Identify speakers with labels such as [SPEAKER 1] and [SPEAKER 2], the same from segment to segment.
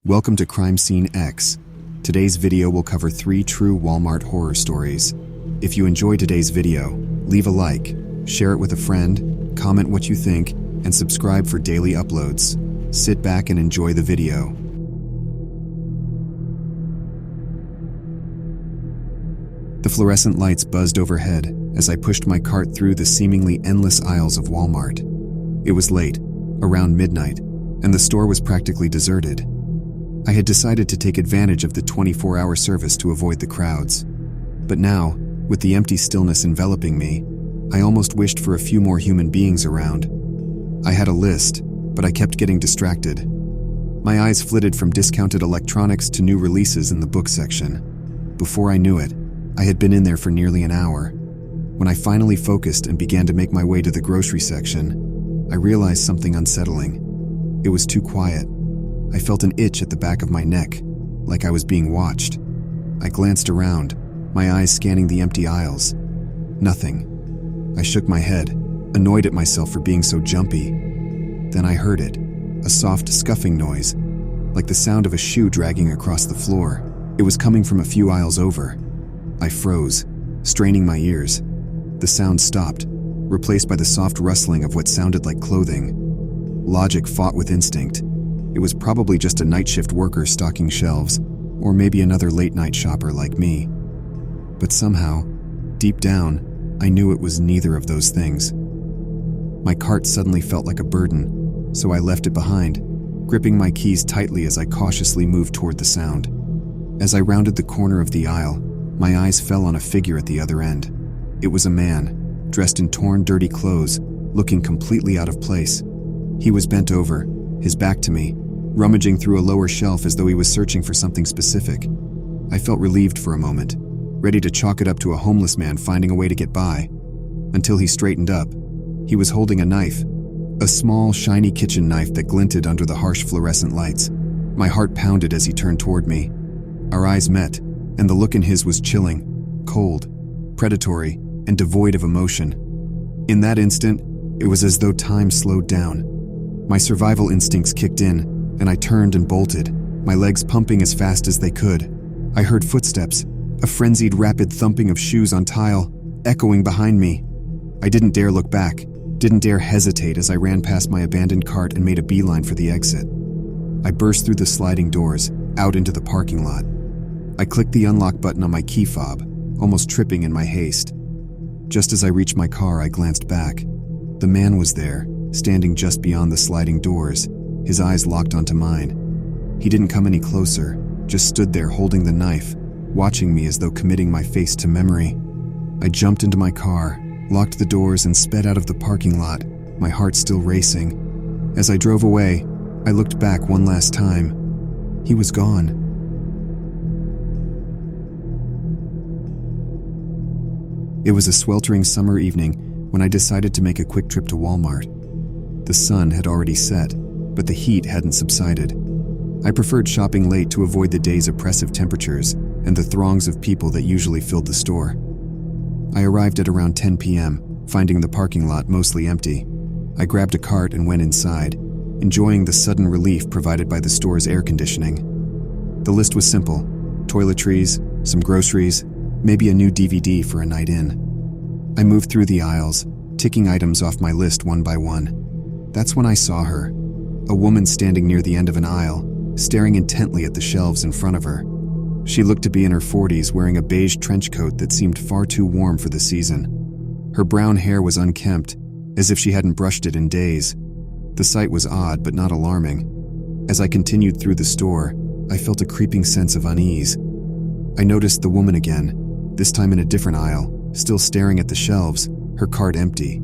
[SPEAKER 1] Welcome to CrimeSceneX. Today's video will cover 3 true Walmart horror stories. If you enjoyed today's video, leave a like, share it with a friend, comment what you think, and subscribe for daily uploads. Sit back and enjoy the video. The fluorescent lights buzzed overhead as I pushed my cart through the seemingly endless aisles of Walmart. It was late, around midnight, and the store was practically deserted. I had decided to take advantage of the 24-hour service to avoid the crowds. But now, with the empty stillness enveloping me, I almost wished for a few more human beings around. I had a list, but I kept getting distracted. My eyes flitted from discounted electronics to new releases in the book section. Before I knew it, I had been in there for nearly an hour. When I finally focused and began to make my way to the grocery section, I realized something unsettling. It was too quiet. I felt an itch at the back of my neck, like I was being watched. I glanced around, my eyes scanning the empty aisles. Nothing. I shook my head, annoyed at myself for being so jumpy. Then I heard it, a soft scuffing noise, like the sound of a shoe dragging across the floor. It was coming from a few aisles over. I froze, straining my ears. The sound stopped, replaced by the soft rustling of what sounded like clothing. Logic fought with instinct. It was probably just a night shift worker stocking shelves, or maybe another late-night shopper like me. But somehow, deep down, I knew it was neither of those things. My cart suddenly felt like a burden, so I left it behind, gripping my keys tightly as I cautiously moved toward the sound. As I rounded the corner of the aisle, my eyes fell on a figure at the other end. It was a man, dressed in torn, dirty clothes, looking completely out of place. He was bent over, his back to me, rummaging through a lower shelf as though he was searching for something specific. I felt relieved for a moment, ready to chalk it up to a homeless man finding a way to get by. Until he straightened up. He was holding a knife, a small, shiny kitchen knife that glinted under the harsh fluorescent lights. My heart pounded as he turned toward me. Our eyes met, and the look in his was chilling, cold, predatory, and devoid of emotion. In that instant, it was as though time slowed down. My survival instincts kicked in, and I turned and bolted, my legs pumping as fast as they could. I heard footsteps, a frenzied, rapid thumping of shoes on tile, echoing behind me. I didn't dare look back, didn't dare hesitate as I ran past my abandoned cart and made a beeline for the exit. I burst through the sliding doors, out into the parking lot. I clicked the unlock button on my key fob, almost tripping in my haste. Just as I reached my car, I glanced back. The man was there, standing just beyond the sliding doors, his eyes locked onto mine. He didn't come any closer, just stood there holding the knife, watching me as though committing my face to memory. I jumped into my car, locked the doors, and sped out of the parking lot, my heart still racing. As I drove away, I looked back one last time. He was gone. It was a sweltering summer evening when I decided to make a quick trip to Walmart. The sun had already set, but the heat hadn't subsided. I preferred shopping late to avoid the day's oppressive temperatures and the throngs of people that usually filled the store. I arrived at around 10 p.m., finding the parking lot mostly empty. I grabbed a cart and went inside, enjoying the sudden relief provided by the store's air conditioning. The list was simple: toiletries, some groceries, maybe a new DVD for a night in. I moved through the aisles, ticking items off my list one by one. That's when I saw her, a woman standing near the end of an aisle, staring intently at the shelves in front of her. She looked to be in her 40s, wearing a beige trench coat that seemed far too warm for the season. Her brown hair was unkempt, as if she hadn't brushed it in days. The sight was odd but not alarming. As I continued through the store, I felt a creeping sense of unease. I noticed the woman again, this time in a different aisle, still staring at the shelves, her cart empty.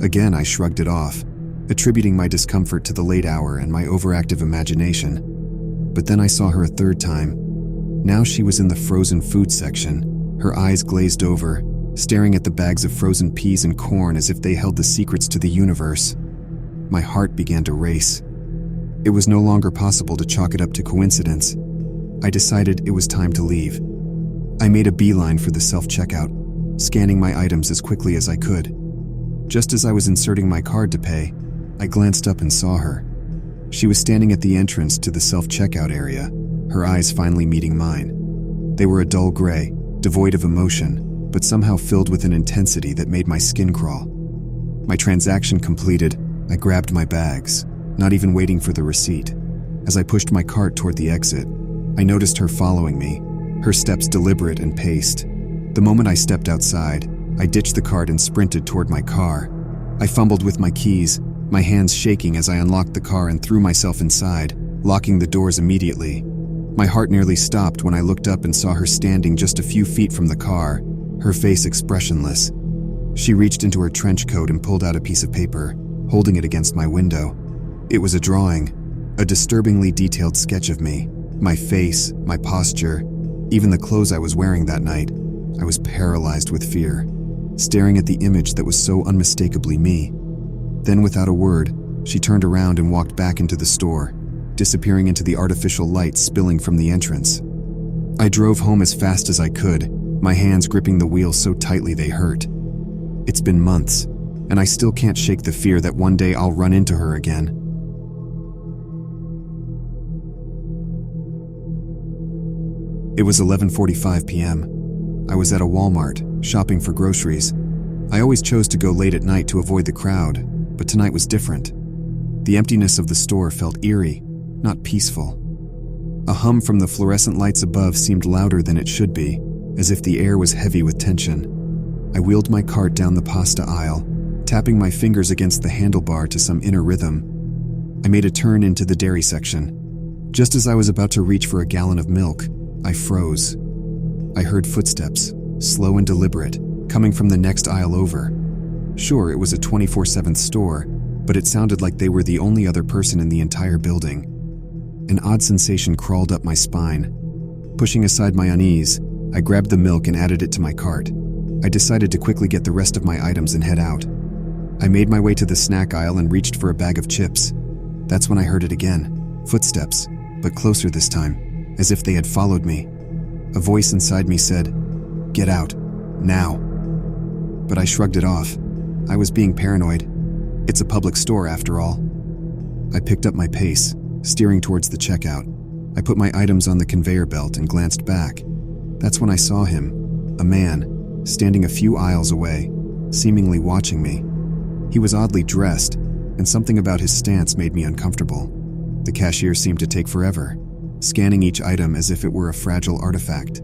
[SPEAKER 1] Again, I shrugged it off, attributing my discomfort to the late hour and my overactive imagination. But then I saw her a third time. Now she was in the frozen food section, her eyes glazed over, staring at the bags of frozen peas and corn as if they held the secrets to the universe. My heart began to race. It was no longer possible to chalk it up to coincidence. I decided it was time to leave. I made a beeline for the self-checkout, scanning my items as quickly as I could. Just as I was inserting my card to pay, I glanced up and saw her. She was standing at the entrance to the self-checkout area, her eyes finally meeting mine. They were a dull gray, devoid of emotion, but somehow filled with an intensity that made my skin crawl. My transaction completed, I grabbed my bags, not even waiting for the receipt. As I pushed my cart toward the exit, I noticed her following me, her steps deliberate and paced. The moment I stepped outside, I ditched the cart and sprinted toward my car. I fumbled with my keys, my hands shaking as I unlocked the car and threw myself inside, locking the doors immediately. My heart nearly stopped when I looked up and saw her standing just a few feet from the car, her face expressionless. She reached into her trench coat and pulled out a piece of paper, holding it against my window. It was a drawing, a disturbingly detailed sketch of me, my face, my posture, even the clothes I was wearing that night. I was paralyzed with fear, staring at the image that was so unmistakably me. Then, without a word, she turned around and walked back into the store, disappearing into the artificial light spilling from the entrance. I drove home as fast as I could, my hands gripping the wheel so tightly they hurt. It's been months, and I still can't shake the fear that one day I'll run into her again. It was 11:45 p.m. I was at a Walmart, shopping for groceries. I always chose to go late at night to avoid the crowd, but tonight was different. The emptiness of the store felt eerie, not peaceful. A hum from the fluorescent lights above seemed louder than it should be, as if the air was heavy with tension. I wheeled my cart down the pasta aisle, tapping my fingers against the handlebar to some inner rhythm. I made a turn into the dairy section. Just as I was about to reach for a gallon of milk, I froze. I heard footsteps, slow and deliberate, coming from the next aisle over. Sure, it was a 24/7 store, but it sounded like they were the only other person in the entire building. An odd sensation crawled up my spine. Pushing aside my unease, I grabbed the milk and added it to my cart. I decided to quickly get the rest of my items and head out. I made my way to the snack aisle and reached for a bag of chips. That's when I heard it again. Footsteps, but closer this time, as if they had followed me. A voice inside me said, "Get out, now." But I shrugged it off. I was being paranoid. It's a public store after all. I picked up my pace, steering towards the checkout. I put my items on the conveyor belt and glanced back. That's when I saw him, a man, standing a few aisles away, seemingly watching me. He was oddly dressed, and something about his stance made me uncomfortable. The cashier seemed to take forever, scanning each item as if it were a fragile artifact.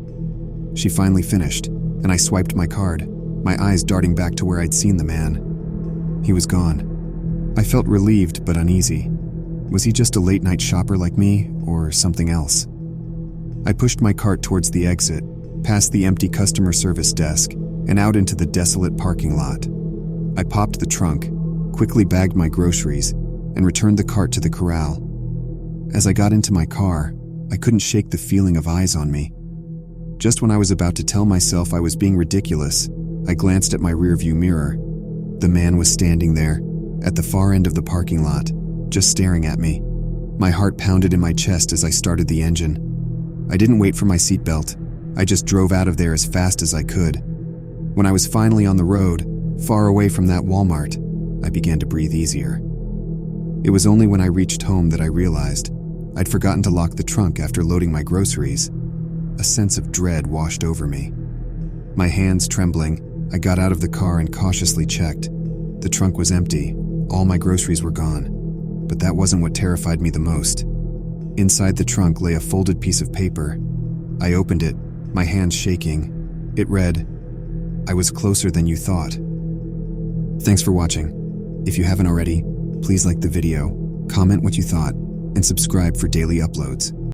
[SPEAKER 1] She finally finished, and I swiped my card, my eyes darting back to where I'd seen the man. He was gone. I felt relieved but uneasy. Was he just a late-night shopper like me, or something else? I pushed my cart towards the exit, past the empty customer service desk, and out into the desolate parking lot. I popped the trunk, quickly bagged my groceries, and returned the cart to the corral. As I got into my car, I couldn't shake the feeling of eyes on me. Just when I was about to tell myself I was being ridiculous, I glanced at my rearview mirror. The man was standing there, at the far end of the parking lot, just staring at me. My heart pounded in my chest as I started the engine. I didn't wait for my seatbelt. I just drove out of there as fast as I could. When I was finally on the road, far away from that Walmart, I began to breathe easier. It was only when I reached home that I realized I'd forgotten to lock the trunk after loading my groceries. A sense of dread washed over me. My hands trembling, I got out of the car and cautiously checked. The trunk was empty. All my groceries were gone. But that wasn't what terrified me the most. Inside the trunk lay a folded piece of paper. I opened it, my hands shaking. It read, "I was closer than you thought." Thanks for watching. If you haven't already, please like the video, comment what you thought, and subscribe for daily uploads.